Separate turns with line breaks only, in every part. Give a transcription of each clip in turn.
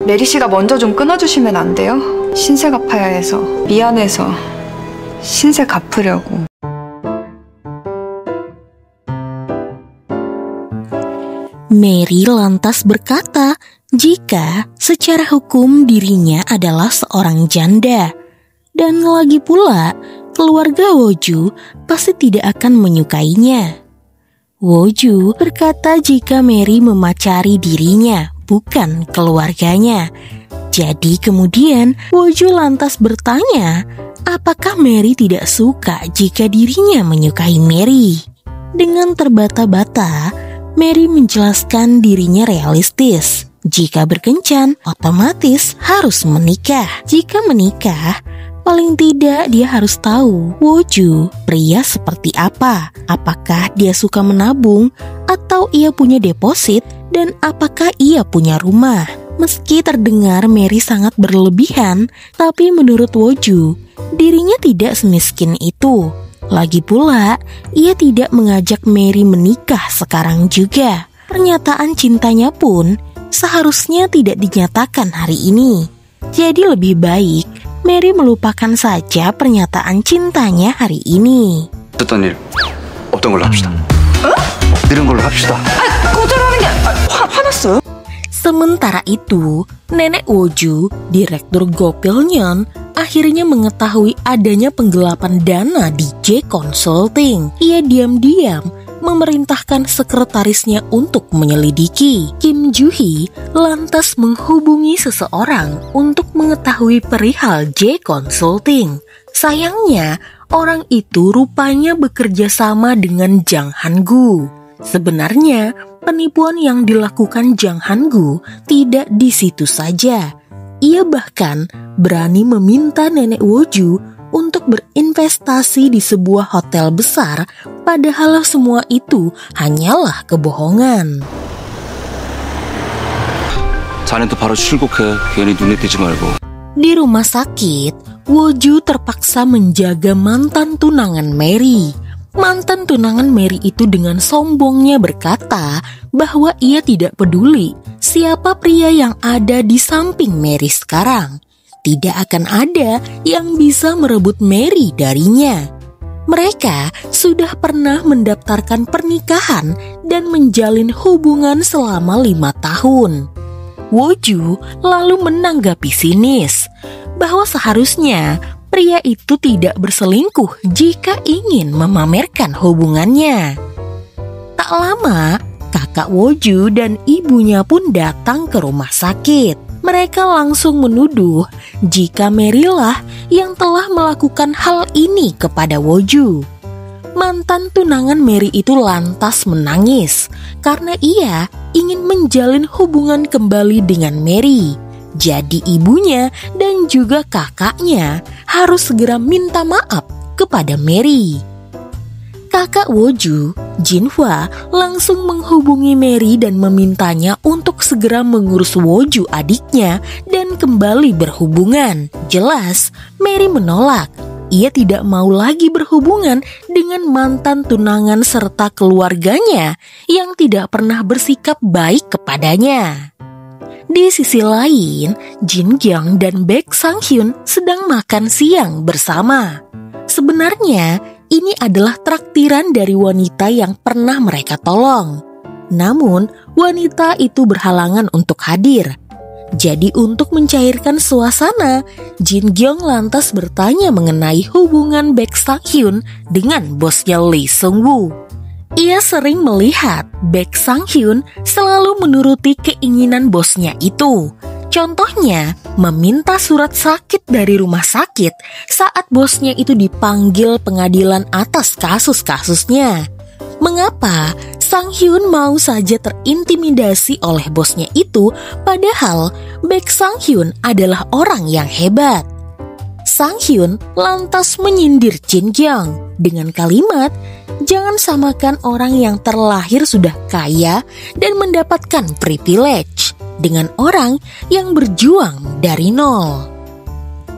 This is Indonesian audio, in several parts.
메리 씨가 먼저 좀 끊어주시면 안 돼요? 신세 갚아야 해서 미안해서 신세 갚으려고.
Mary lantas berkata jika secara hukum dirinya adalah seorang janda. Dan lagi pula, keluarga Woju pasti tidak akan menyukainya. Woju berkata jika Mary memacari dirinya, bukan keluarganya. Jadi kemudian Woju lantas bertanya, apakah Mary tidak suka jika dirinya menyukai Mary? Dengan terbata-bata, Mary menjelaskan dirinya realistis. Jika berkencan, otomatis harus menikah. Jika menikah, paling tidak dia harus tahu Woju pria seperti apa. Apakah dia suka menabung atau ia punya deposit, dan apakah ia punya rumah. Meski terdengar Mary sangat berlebihan, tapi menurut Woju, dirinya tidak semiskin itu. Lagi pula, ia tidak mengajak Mary menikah sekarang juga. Pernyataan cintanya pun seharusnya tidak dinyatakan hari ini. Jadi lebih baik Mary melupakan saja pernyataan cintanya hari ini.
어떤 일, 없던 걸로 합시다. 이런 걸로 합시다.
거절하는 게 화났어요?
Sementara itu, nenek Woju, direktur Gopilnyeon, akhirnya mengetahui adanya penggelapan dana di J Consulting. Ia diam-diam memerintahkan sekretarisnya untuk menyelidiki. Kim Joo-hee lantas menghubungi seseorang untuk mengetahui perihal J Consulting. Sayangnya, orang itu rupanya bekerja sama dengan Jang Han-gu. Sebenarnya, penipuan yang dilakukan Jang Han-gu tidak di situ saja. Ia bahkan berani meminta nenek Woju untuk berinvestasi di sebuah hotel besar, padahal semua itu hanyalah kebohongan.
자네도 바로 출국해. 괜히 눈에 띄지 말고.
Di rumah sakit, Woju terpaksa menjaga mantan tunangan Mary. Mantan tunangan Mary itu dengan sombongnya berkata bahwa ia tidak peduli siapa pria yang ada di samping Mary sekarang. Tidak akan ada yang bisa merebut Mary darinya. Mereka sudah pernah mendaftarkan pernikahan dan menjalin hubungan selama 5 tahun. Woju lalu menanggapi sinis bahwa seharusnya pria itu tidak berselingkuh jika ingin memamerkan hubungannya. Tak lama, kakak Woju dan ibunya pun datang ke rumah sakit. Mereka langsung menuduh jika Mary lah yang telah melakukan hal ini kepada Woju. Mantan tunangan Mary itu lantas menangis karena ia ingin menjalin hubungan kembali dengan Mary. Jadi ibunya dan juga kakaknya harus segera minta maaf kepada Mary. Kakak Woju, Jinhwa, langsung menghubungi Mary dan memintanya untuk segera mengurus Woju adiknya dan kembali berhubungan. Jelas, Mary menolak. Ia tidak mau lagi berhubungan dengan mantan tunangan serta keluarganya yang tidak pernah bersikap baik kepadanya. Di sisi lain, Jin Kyung dan Baek Sang Hyun sedang makan siang bersama. Sebenarnya, ini adalah traktiran dari wanita yang pernah mereka tolong. Namun, wanita itu berhalangan untuk hadir. Jadi untuk mencairkan suasana, Jin Kyung lantas bertanya mengenai hubungan Baek Sang Hyun dengan bosnya Lee Sung Woo. Ia sering melihat Baek Sang Hyun selalu menuruti keinginan bosnya itu. Contohnya, meminta surat sakit dari rumah sakit saat bosnya itu dipanggil pengadilan atas kasus-kasusnya. Mengapa Sang Hyun mau saja terintimidasi oleh bosnya itu, padahal Baek Sang Hyun adalah orang yang hebat? Sang Hyun lantas menyindir Jin Kyung dengan kalimat, "Jangan samakan orang yang terlahir sudah kaya dan mendapatkan privilege dengan orang yang berjuang dari nol."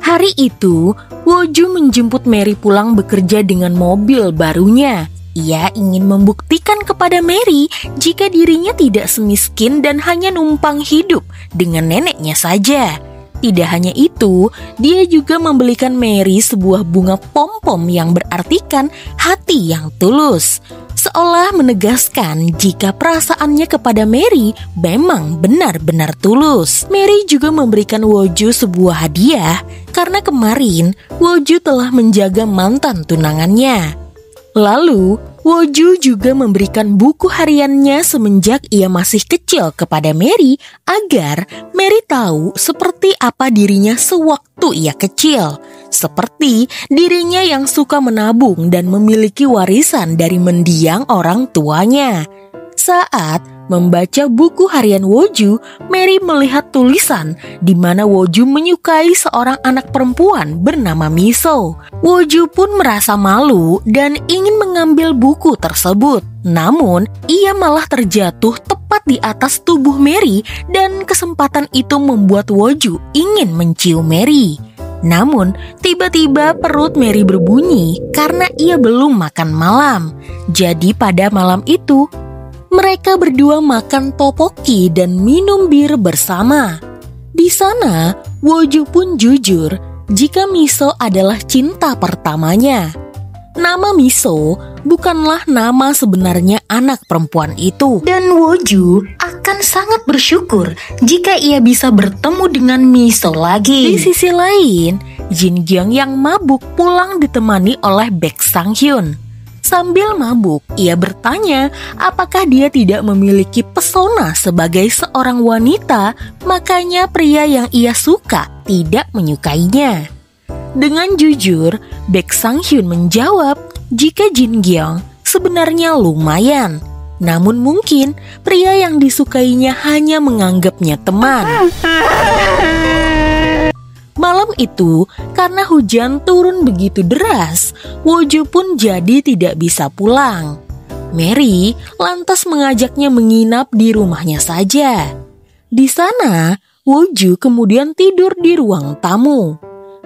Hari itu, Woju menjemput Mary pulang bekerja dengan mobil barunya. Ia ingin membuktikan kepada Mary jika dirinya tidak semiskin dan hanya numpang hidup dengan neneknya saja. Tidak hanya itu, dia juga membelikan Mary sebuah bunga pom-pom yang berartikan hati yang tulus, seolah menegaskan jika perasaannya kepada Mary memang benar-benar tulus. Mary juga memberikan Woju sebuah hadiah karena kemarin Woju telah menjaga mantan tunangannya. Lalu, Woju juga memberikan buku hariannya semenjak ia masih kecil kepada Mary agar Mary tahu seperti apa dirinya sewaktu ia kecil. Seperti dirinya yang suka menabung dan memiliki warisan dari mendiang orang tuanya. Saat membaca buku harian Woju, Mary melihat tulisan di mana Woju menyukai seorang anak perempuan bernama Miso. Woju pun merasa malu dan ingin mengambil buku tersebut. Namun, ia malah terjatuh tepat di atas tubuh Mary dan kesempatan itu membuat Woju ingin mencium Mary. Namun, tiba-tiba perut Mary berbunyi karena ia belum makan malam. Jadi pada malam itu, mereka berdua makan topoki dan minum bir bersama. Di sana, Woju pun jujur jika Miso adalah cinta pertamanya. Nama Miso bukanlah nama sebenarnya anak perempuan itu. Dan Woju akan sangat bersyukur jika ia bisa bertemu dengan Miso lagi. Di sisi lain, Jin Gyung yang mabuk pulang ditemani oleh Baek Sang Hyun. Sambil mabuk, ia bertanya apakah dia tidak memiliki pesona sebagai seorang wanita, makanya pria yang ia suka tidak menyukainya. Dengan jujur, Baek Sang Hyun menjawab jika Jin Gyung sebenarnya lumayan. Namun mungkin pria yang disukainya hanya menganggapnya teman. Malam itu, karena hujan turun begitu deras, Woju pun jadi tidak bisa pulang. Mary lantas mengajaknya menginap di rumahnya saja. Di sana, Woju kemudian tidur di ruang tamu.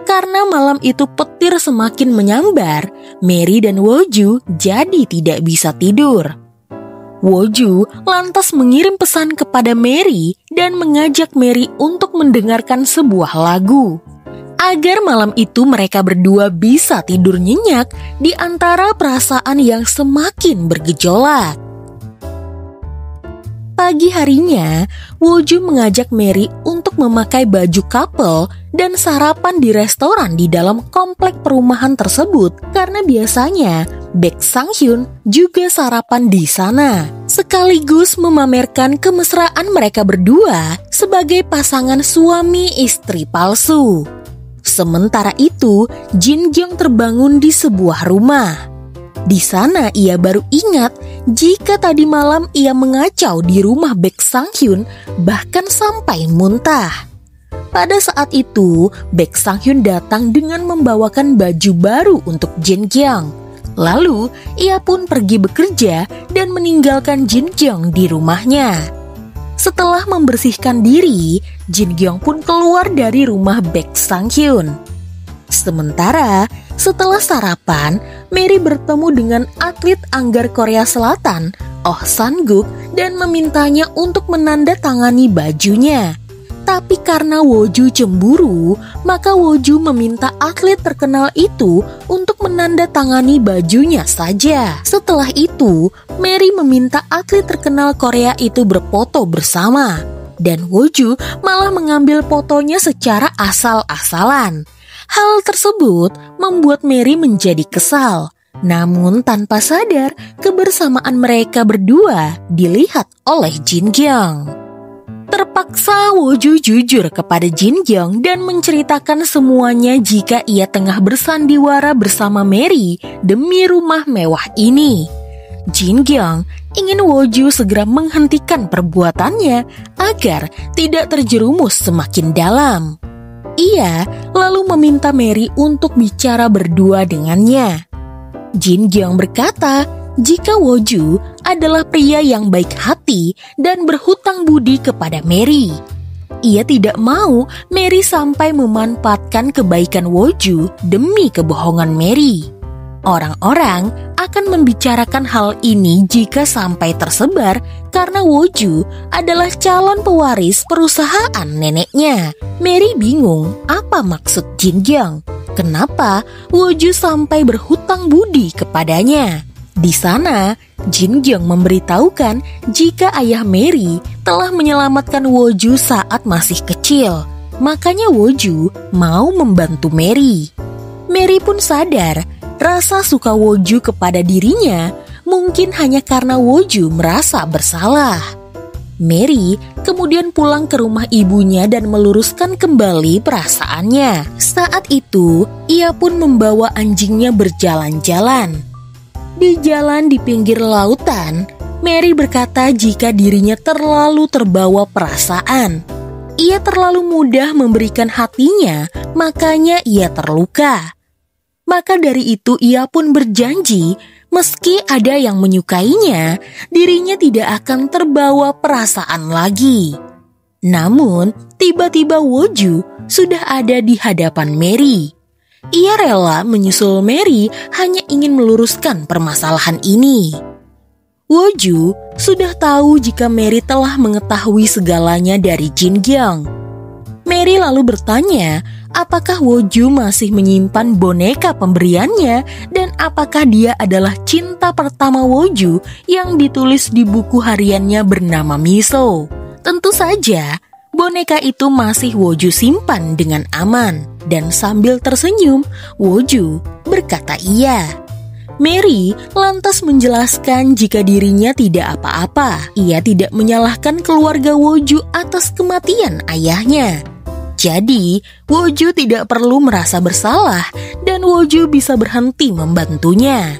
Karena malam itu petir semakin menyambar, Mary dan Woju jadi tidak bisa tidur. Woju lantas mengirim pesan kepada Mary dan mengajak Mary untuk mendengarkan sebuah lagu. Agar malam itu mereka berdua bisa tidur nyenyak di antara perasaan yang semakin bergejolak. Pagi harinya, Woju mengajak Mary untuk memakai baju couple dan sarapan di restoran di dalam komplek perumahan tersebut karena biasanya Baek Sang Hyun juga sarapan di sana, sekaligus memamerkan kemesraan mereka berdua sebagai pasangan suami istri palsu. Sementara itu, Jin Gyung terbangun di sebuah rumah. Di sana ia baru ingat jika tadi malam ia mengacau di rumah Baek Sang Hyun bahkan sampai muntah. Pada saat itu, Baek Sang Hyun datang dengan membawakan baju baru untuk Jin Gyung. Lalu, ia pun pergi bekerja dan meninggalkan Jin Gyung di rumahnya. Setelah membersihkan diri, Jin Gyung pun keluar dari rumah Baek Sang Hyun. Sementara, setelah sarapan, Mary bertemu dengan atlet anggar Korea Selatan, Oh San-guk, dan memintanya untuk menandatangani bajunya. Tapi karena Woju cemburu, maka Woju meminta atlet terkenal itu untuk menandatangani bajunya saja. Setelah itu, Mary meminta atlet terkenal Korea itu berfoto bersama. Dan Woju malah mengambil fotonya secara asal-asalan. Hal tersebut membuat Mary menjadi kesal. Namun tanpa sadar, kebersamaan mereka berdua dilihat oleh Jin Gyung. Terpaksa Woju jujur kepada Jin Gyung dan menceritakan semuanya jika ia tengah bersandiwara bersama Mary demi rumah mewah ini. Jin Gyung ingin Woju segera menghentikan perbuatannya agar tidak terjerumus semakin dalam. Ia lalu meminta Mary untuk bicara berdua dengannya. Jin Gyung berkata jika Woju adalah pria yang baik hati dan berhutang budi kepada Mary. Ia tidak mau Mary sampai memanfaatkan kebaikan Woju demi kebohongan Mary. Orang-orang akan membicarakan hal ini jika sampai tersebar karena Woju adalah calon pewaris perusahaan neneknya. Mary bingung apa maksud Jin Gyung. Kenapa Woju sampai berhutang budi kepadanya? Di sana, Jin Gyung memberitahukan jika ayah Mary telah menyelamatkan Woju saat masih kecil. Makanya Woju mau membantu Mary. Mary pun sadar rasa suka Woju kepada dirinya mungkin hanya karena Woju merasa bersalah. Mary kemudian pulang ke rumah ibunya dan meluruskan kembali perasaannya. Saat itu, ia pun membawa anjingnya berjalan-jalan. Di jalan di pinggir lautan, Mary berkata jika dirinya terlalu terbawa perasaan. Ia terlalu mudah memberikan hatinya, makanya ia terluka. Maka dari itu ia pun berjanji, meski ada yang menyukainya, dirinya tidak akan terbawa perasaan lagi. Namun, tiba-tiba Woju sudah ada di hadapan Mary. Ia rela menyusul Mary hanya ingin meluruskan permasalahan ini. Woju sudah tahu jika Mary telah mengetahui segalanya dari Jin Gyung. Mary lalu bertanya, apakah Woju masih menyimpan boneka pemberiannya dan apakah dia adalah cinta pertama Woju yang ditulis di buku hariannya bernama Miso. Tentu saja, boneka itu masih Woju simpan dengan aman. Dan sambil tersenyum, Woju berkata iya. Mary lantas menjelaskan jika dirinya tidak apa-apa. Ia tidak menyalahkan keluarga Woju atas kematian ayahnya. Jadi, Woju tidak perlu merasa bersalah dan Woju bisa berhenti membantunya.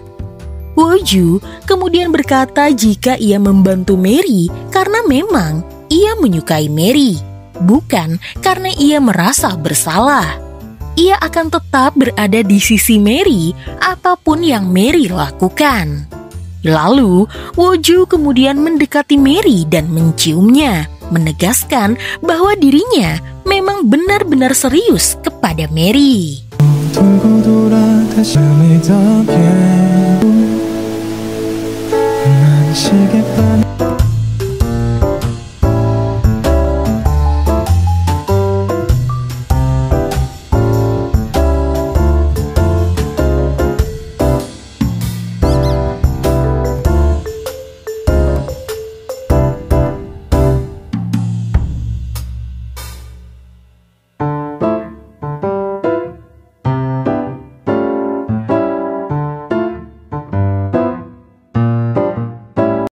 Woju kemudian berkata jika ia membantu Mary karena memang ia menyukai Mary, bukan karena ia merasa bersalah. Ia akan tetap berada di sisi Mary apapun yang Mary lakukan. Lalu, Woju kemudian mendekati Mary dan menciumnya, menegaskan bahwa dirinya memang benar-benar serius kepada Mary.